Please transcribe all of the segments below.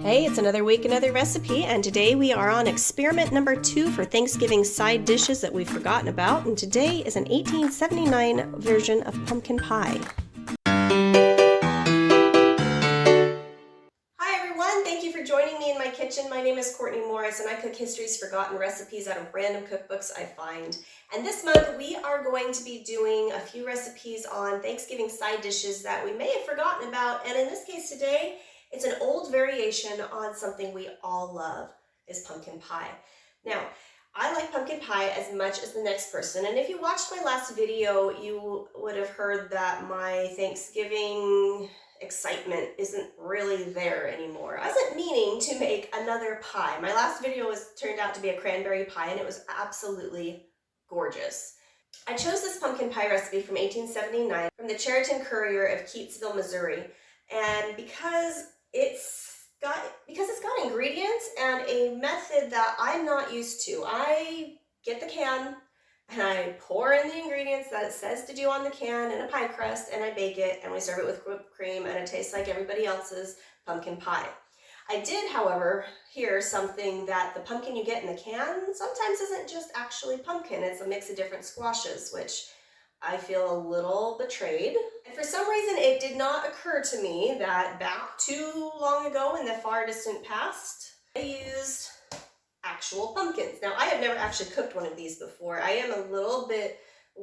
Hey, it's another week, another recipe, and today we are on experiment number 2 for Thanksgiving side dishes that we've forgotten about, and today is an 1879 version of pumpkin pie. Hi everyone, thank you for joining me in my kitchen. My name is Courtney Morris and I cook history's forgotten recipes out of random cookbooks I find. And this month we are going to be doing a few recipes on Thanksgiving side dishes that we may have forgotten about, and in this case today, it's an old variation on something we all love, is pumpkin pie. Now, I like pumpkin pie as much as the next person, and if you watched my last video, you would have heard that my Thanksgiving excitement isn't really there anymore. I wasn't meaning to make another pie. My last video turned out to be a cranberry pie, and it was absolutely gorgeous. I chose this pumpkin pie recipe from 1879 from the Chariton Courier of Keatsville, Missouri, and because it's got ingredients and a method that I'm not used to. I get the can and I pour in the ingredients that it says to do on the can in a pie crust, and I bake it, and we serve it with whipped cream, and it tastes like everybody else's pumpkin pie. I did, however, hear something that the pumpkin you get in the can sometimes isn't just actually pumpkin. It's a mix of different squashes, which I feel a little betrayed. And for some reason, it did not occur to me that back too long ago in the far distant past, I used actual pumpkins. Now, I have never actually cooked one of these before. I am a little bit,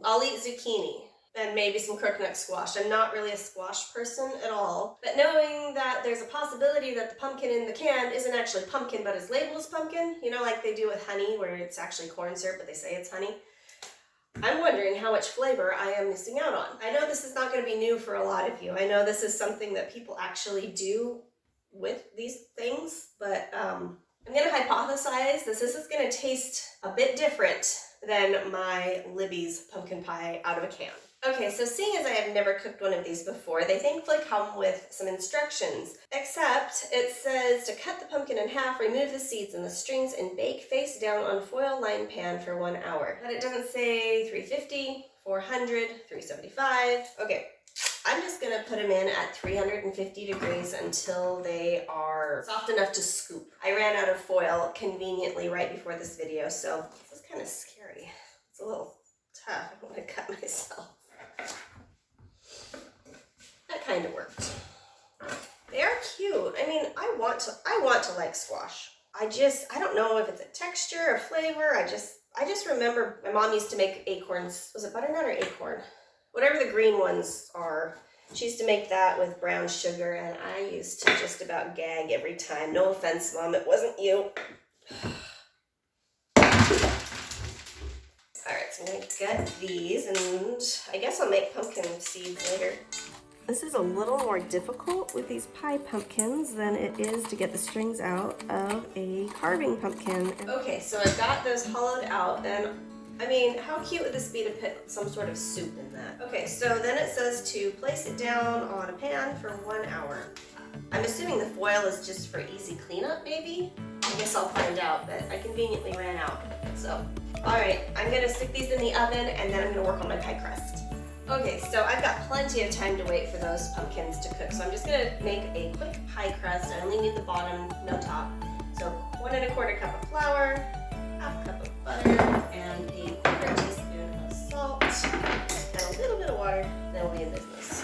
I'll eat zucchini and maybe some crookneck squash. I'm not really a squash person at all. But knowing that there's a possibility that the pumpkin in the can isn't actually pumpkin, but is labeled as pumpkin, you know, like they do with honey, where it's actually corn syrup, but they say it's honey. I'm wondering how much flavor I am missing out on. I know this is not going to be new for a lot of you. I know this is something that people actually do with these things, but I'm going to hypothesize this is going to taste a bit different than my Libby's pumpkin pie out of a can. Okay, so seeing as I have never cooked one of these before, they thankfully come with some instructions, except it says to cut the pumpkin in half, remove the seeds and the strings, and bake face down on foil-lined pan for 1 hour. But it doesn't say 350, 400, 375. Okay, I'm just gonna put them in at 350 degrees until they are soft enough to scoop. I ran out of foil conveniently right before this video, so this is kind of scary. It's a little tough. I don't want to cut myself. That kind of worked. They are cute. I mean, I want to like squash. I don't know if it's a texture or flavor. I just remember my mom used to make acorns. Was it butternut or acorn? Whatever the green ones are. She used to make that with brown sugar, and I used to just about gag every time. No offense, Mom, it wasn't you. Alright, so I'm going to gut these, and I guess I'll make pumpkin seeds later. This is a little more difficult with these pie pumpkins than it is to get the strings out of a carving pumpkin. Okay, so I've got those hollowed out, and I mean, how cute would this be to put some sort of soup in that? Okay, so then it says to place it down on a pan for 1 hour. I'm assuming the foil is just for easy cleanup, maybe? I guess I'll find out, but I conveniently ran out, so. Alright, I'm gonna stick these in the oven, and then I'm gonna work on my pie crust. Okay, so I've got plenty of time to wait for those pumpkins to cook, so I'm just gonna make a quick pie crust. I only need the bottom, no top. So 1 1/4 cup of flour, 1/2 cup of butter, and a 1/4 teaspoon of salt, and a little bit of water, then we'll be in business.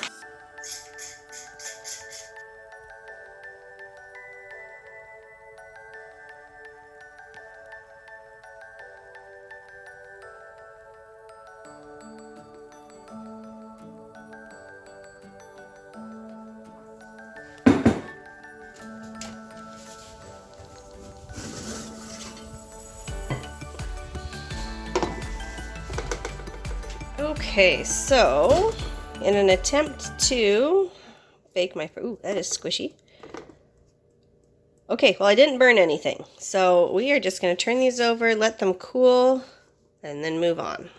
Okay, so in an attempt to bake my, ooh, that is squishy. Okay, well, I didn't burn anything, so we are just going to turn these over, let them cool, and then move on.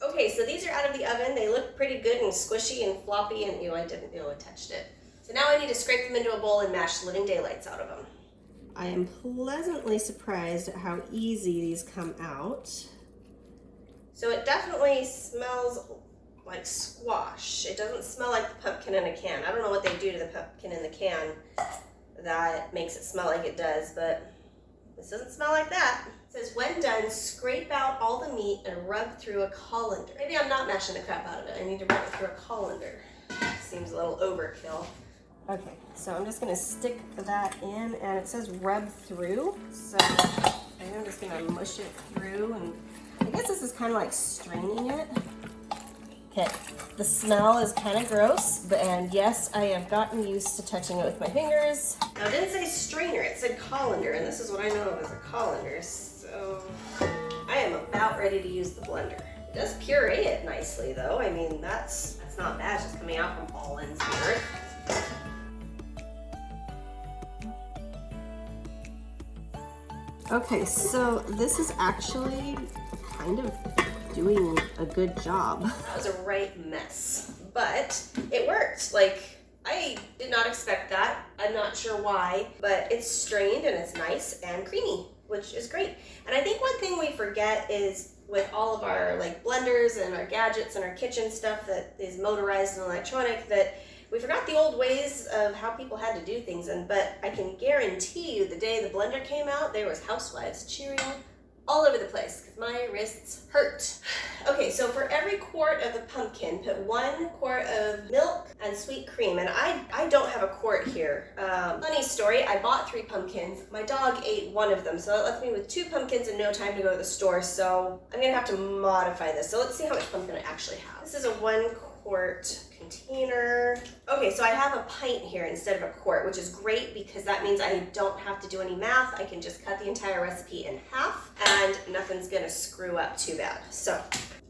Okay, so these are out of the oven. They look pretty good and squishy and floppy, and I didn't know I touched it. So now I need to scrape them into a bowl and mash the living daylights out of them. I am pleasantly surprised at how easy these come out. So it definitely smells like squash. It doesn't smell like the pumpkin in a can. I don't know what they do to the pumpkin in the can, that makes it smell like it does, but this doesn't smell like that. It says, when done, scrape out all the meat and rub through a colander. Maybe I'm not mashing the crap out of it. I need to rub it through a colander. Seems a little overkill. Okay, so I'm just gonna stick that in, and it says rub through. So I'm just gonna mush it through, and I guess this is kind of like straining it. Okay, the smell is kind of gross, and yes, I have gotten used to touching it with my fingers. Now, it didn't say strainer, it said colander, and this is what I know of as a colander, so I am about ready to use the blender. It does puree it nicely, though. I mean, that's not bad, just coming out from all ends here. Okay, so this is actually kind of doing a good job. That was a right mess, but it worked. Like, I did not expect that. I'm not sure why, but it's strained and it's nice and creamy, which is great. And I think one thing we forget is with all of our like blenders and our gadgets and our kitchen stuff that is motorized and electronic, that we forgot the old ways of how people had to do things. But I can guarantee you the day the blender came out, there was housewives cheering all over the place because my wrists hurt. Okay, so for every quart of the pumpkin, put 1 quart of milk and sweet cream. And I don't have a quart here. Funny story, I bought 3 pumpkins. My dog ate 1 of them, so that left me with 2 pumpkins and no time to go to the store. So I'm gonna have to modify this. So let's see how much pumpkin I actually have. This is a 1 quart container. Okay, so I have a pint here instead of a quart, which is great because that means I don't have to do any math. I can just cut the entire recipe in half and nothing's gonna screw up too bad. So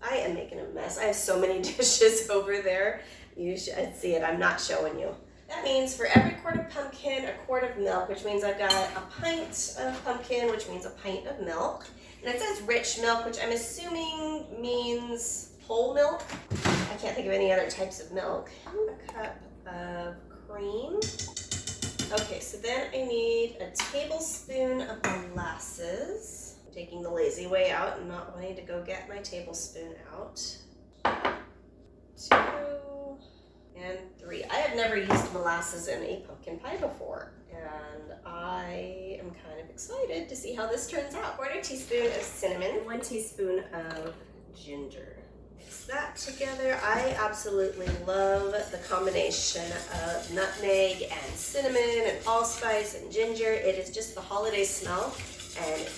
I am making a mess. I have so many dishes over there. You should see it, I'm not showing you. That means for every quart of pumpkin, a quart of milk, which means I've got a pint of pumpkin, which means a pint of milk. And it says rich milk, which I'm assuming means whole milk. I can't think of any other types of milk. A cup of cream. Okay, so then I need a tablespoon of molasses. I'm taking the lazy way out and not wanting to go get my tablespoon out. 2 and 3. I have never used molasses in a pumpkin pie before, and I am kind of excited to see how this turns out. 1/4 teaspoon of cinnamon, 1 teaspoon of ginger. Mix that together. I absolutely love the combination of nutmeg and cinnamon and allspice and ginger. It is just the holiday smell, and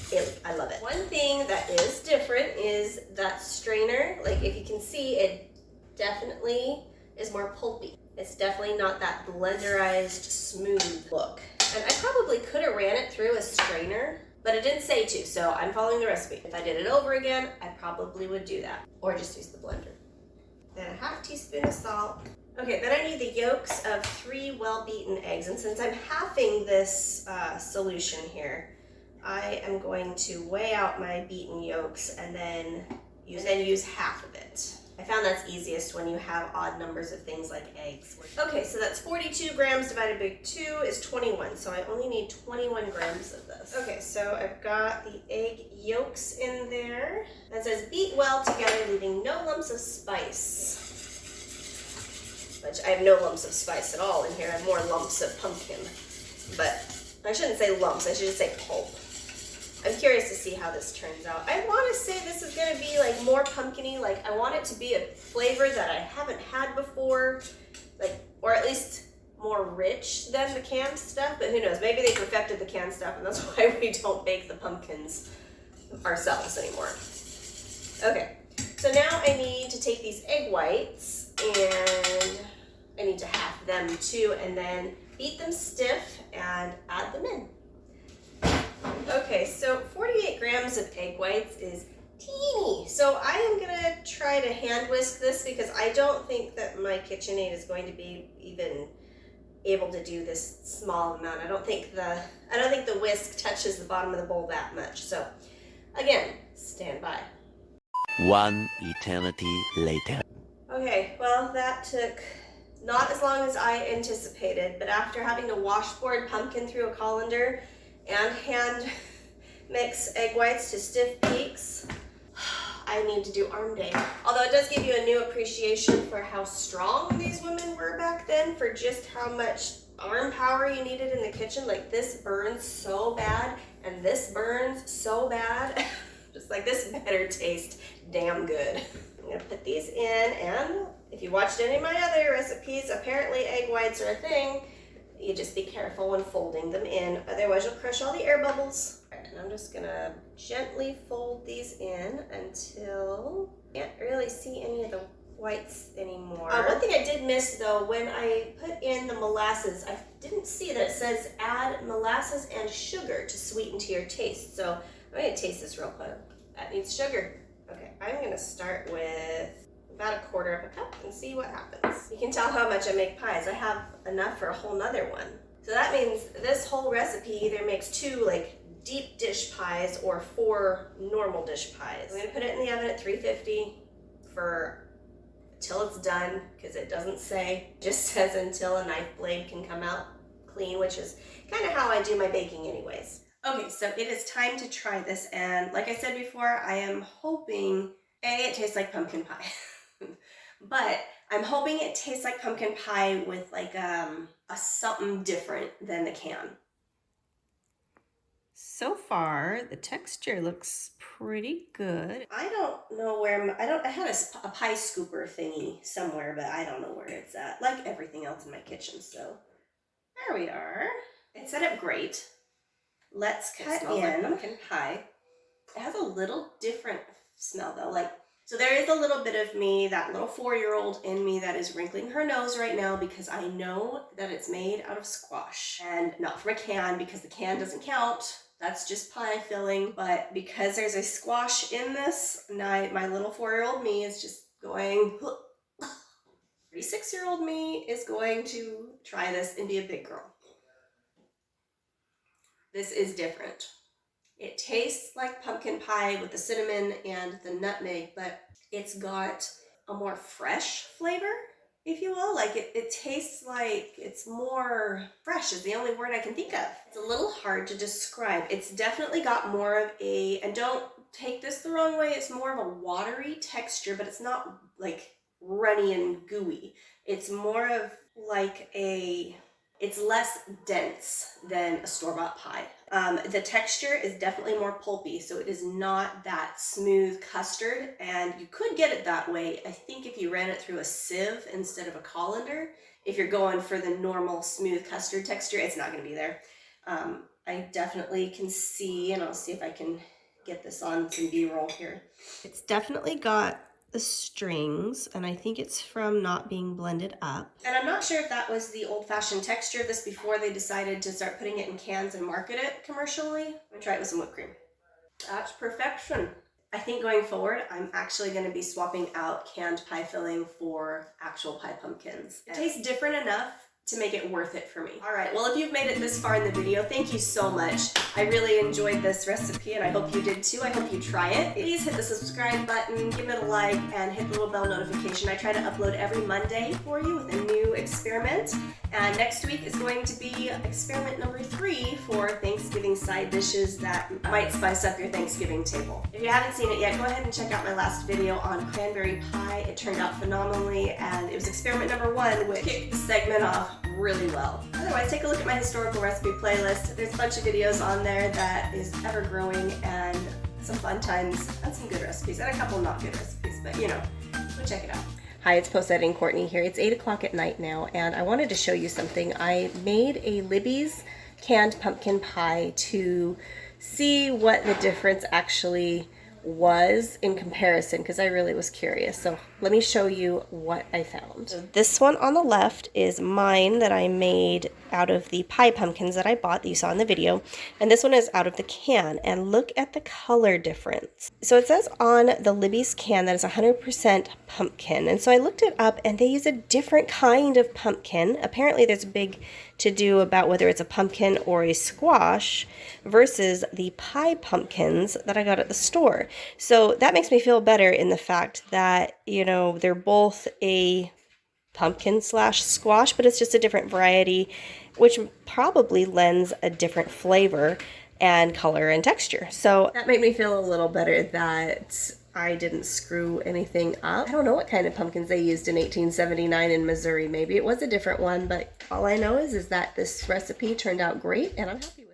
I love it. One thing that is different is that strainer. Like, if you can see, it definitely is more pulpy. It's definitely not that blenderized, smooth look. And I probably could have ran it through a strainer, but it didn't say to, so I'm following the recipe. If I did it over again, I probably would do that, or just use the blender. Then a 1/2 teaspoon of salt. Okay, then I need the yolks of 3 well-beaten eggs, and since I'm halving this solution here, I am going to weigh out my beaten yolks and then use half of it. I found that's easiest when you have odd numbers of things like eggs. Okay, so that's 42 grams divided by 2 is 21, so I only need 21 grams of this. Okay, so I've got the egg yolks in there. That says beat well together, leaving no lumps of spice. Which I have no lumps of spice at all in here. I have more lumps of pumpkin. But I shouldn't say lumps, I should just say pulp. I'm curious to see how this turns out. I want to say this is going to be like more pumpkin-y. Like, I want it to be a flavor that I haven't had before, like, or at least more rich than the canned stuff, but who knows, maybe they perfected the canned stuff and that's why we don't bake the pumpkins ourselves anymore. Okay, so now I need to take these egg whites and I need to half them too, and then beat them stiff and add them in. Okay, so 48 grams of egg whites is teeny. So I am gonna try to hand whisk this because I don't think that my KitchenAid is going to be even able to do this small amount. I don't think the whisk touches the bottom of the bowl that much. So again, stand by. 1 eternity later. Okay, well that took not as long as I anticipated, but after having to washboard pumpkin through a colander and hand mix egg whites to stiff peaks, I need to do arm day. Although it does give you a new appreciation for how strong these women were back then, for just how much arm power you needed in the kitchen. Like this burns so bad and this burns so bad. Just like this better taste damn good. I'm gonna put these in, and if you watched any of my other recipes, apparently egg whites are a thing. You just be careful when folding them in, otherwise you'll crush all the air bubbles. And I'm just gonna gently fold these in until you can't really see any of the whites anymore. One thing I did miss though, when I put in the molasses, I didn't see that it says add molasses and sugar to sweeten to your taste. So I'm gonna taste this real quick. That needs sugar. Okay, I'm gonna start with about 1/4 cup and see what happens. You can tell how much I make pies. I have enough for a whole nother one. So that means this whole recipe either makes 2 like deep dish pies or 4 normal dish pies. I'm gonna put it in the oven at 350 for till it's done, because it doesn't say, it just says until a knife blade can come out clean, which is kind of how I do my baking anyways. Okay, so it is time to try this, and like I said before, I am hoping, it tastes like pumpkin pie. But I'm hoping it tastes like pumpkin pie with like a something different than the can. So far, the texture looks pretty good. I don't know where, I had a pie scooper thingy somewhere, but I don't know where it's at, like everything else in my kitchen, so there we are. It set up great. Let's cut in like pumpkin pie. It has a little different smell though, like, so there is a little bit of me, that little 4-year-old in me that is wrinkling her nose right now because I know that it's made out of squash and not from a can, because the can doesn't count. That's just pie filling. But because there's a squash in this, my little 4-year-old me is just going, 36-year-old me is going to try this and be a big girl. This is different. It tastes like pumpkin pie with the cinnamon and the nutmeg, but it's got a more fresh flavor, if you will. Like it tastes like it's more fresh is the only word I can think of. It's a little hard to describe. It's definitely got more of a, and don't take this the wrong way, it's more of a watery texture, but it's not like runny and gooey. It's more of like it's less dense than a store-bought pie. The texture is definitely more pulpy, so it is not that smooth custard, and you could get it that way, I think, if you ran it through a sieve instead of a colander. If you're going for the normal smooth custard texture, it's not going to be there. I definitely can see, and I'll see if I can get this on some B-roll here. It's definitely got the strings, and I think it's from not being blended up. And I'm not sure if that was the old-fashioned texture of this before they decided to start putting it in cans and market it commercially. I'm gonna try it with some whipped cream. That's perfection. I think going forward, I'm actually going to be swapping out canned pie filling for actual pie pumpkins. It tastes different enough to make it worth it for me. All right, well, if you've made it this far in the video, thank you so much. I really enjoyed this recipe, and I hope you did too. I hope you try it. Please hit the subscribe button, give it a like, and hit the little bell notification. I try to upload every Monday for you with a new experiment. And next week is going to be experiment number 3 for Thanksgiving side dishes that might spice up your Thanksgiving table. If you haven't seen it yet, go ahead and check out my last video on cranberry pie. It turned out phenomenally, and it was experiment number 1, which kicked the segment off really well. Otherwise, take a look at my historical recipe playlist. There's a bunch of videos on there that is ever growing, and some fun times and some good recipes, and a couple not good recipes, but you know, go check it out. Hi, it's Post Editing Courtney here. It's 8 o'clock at night now, and I wanted to show you something. I made a Libby's canned pumpkin pie to see what the difference actually was in comparison, because I really was curious. So let me show you what I found. So this one on the left is mine that I made out of the pie pumpkins that I bought that you saw in the video, and this one is out of the can, and look at the color difference. So it says on the Libby's can that it's 100% pumpkin, and so I looked it up, and they use a different kind of pumpkin. Apparently there's a big to do about whether it's a pumpkin or a squash versus the pie pumpkins that I got at the store. So that makes me feel better in the fact that, you know, they're both a pumpkin / squash, but it's just a different variety, which probably lends a different flavor and color and texture. So that made me feel a little better that I didn't screw anything up. I don't know what kind of pumpkins they used in 1879 in Missouri. Maybe it was a different one, but all I know is that this recipe turned out great and I'm happy with it.